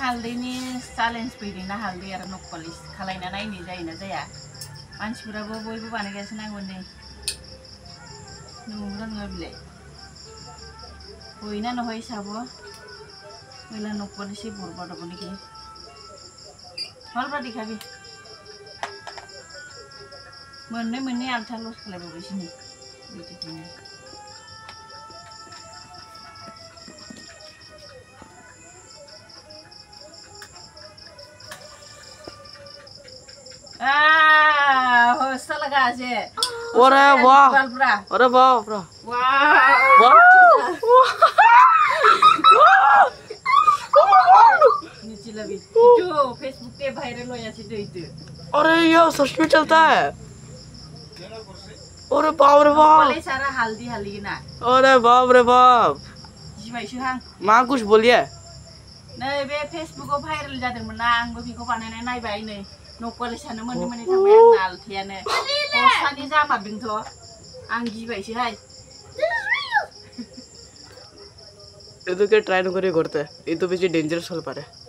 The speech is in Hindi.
हालदैनि चेलेन्ज फैदोंना हालदै आरो नक पलिश खालायना नायनाय जायोना जाया मानसिफोराबो बयबो बानायगासिनो आंबो नै नंगौना नङा बिलाय होइना नहै साबो मैला नक पलिश बरबाद हबो नेকি हलब्रा देखाबि मोननै आलथा लस खालायबावबायसो नै बिदिनो होस्ता लगा से अरे वाह अरे वाह ब्रो वाह नीचे लगी तो फेसबुक पे वायरल हो जाती तो इतने अरे ये सच में चलता है अरे बाप रे बाप पहले सारा हल्दी ना अरे बाप रे बाप जी भाई शुहांग माँ कुछ बोलिए नहीं बे फेसबुक को वायरल जाते हैं ना आंगो भी को पाने नहीं भाई नहीं नौकरी साने मनी थांबाय आं नालथेयानो पस्तानि जामारदोंथ' आं गिबायसोहाय ये तो क्या ट्राई न करे करते ये तो बेचे डेंजरस हो पा रहे